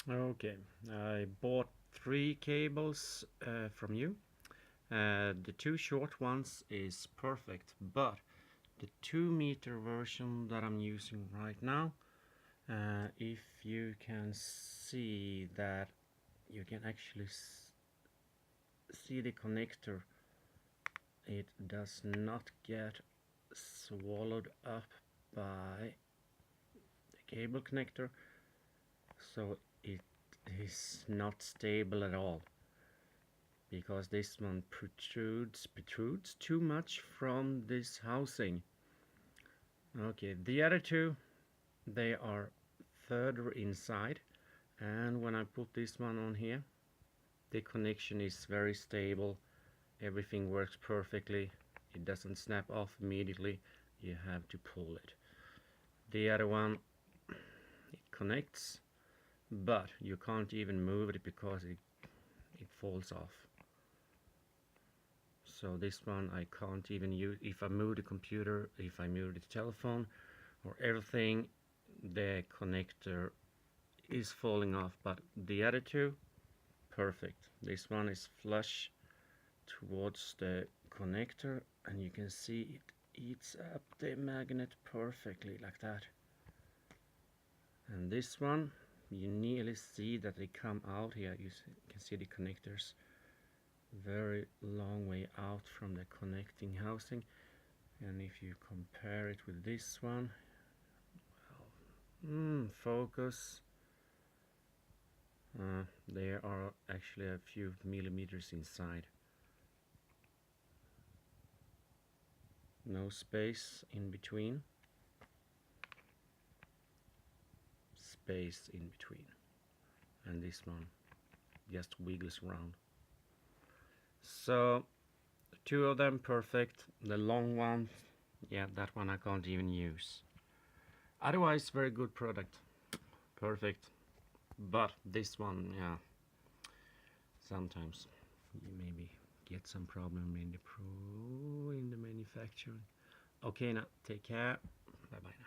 Okay, I bought three cables from you. The two short ones is perfect, but the 2 meter version that I'm using right now, if you can see that, you can actually see the connector. It does not get swallowed up by the cable connector, so it is not stable at all, because this one protrudes too much from this housing. Okay, the other two, they are further inside, and when I put this one on here, the connection is very stable. Everything works perfectly. It doesn't snap off immediately. You have to pull it. The other one, it connects, but you can't even move it because it falls off. So this one I can't even use. If I move the computer, if I move the telephone or everything, the connector is falling off. But the other two, perfect. This one is flush towards the connector, and you can see it eats up the magnet perfectly like that. And this one, you nearly see that they come out here. You can see the connectors very long way out from the connecting housing. And if you compare it with this one, focus, there are actually a few millimeters inside. No space in between. Space in between. And this one just wiggles around. So two of them perfect. The long one, yeah, that one I can't even use. Otherwise, very good product. Perfect. But this one, yeah, sometimes you maybe get some problem in the manufacturing. Okay, now take care. Bye bye now.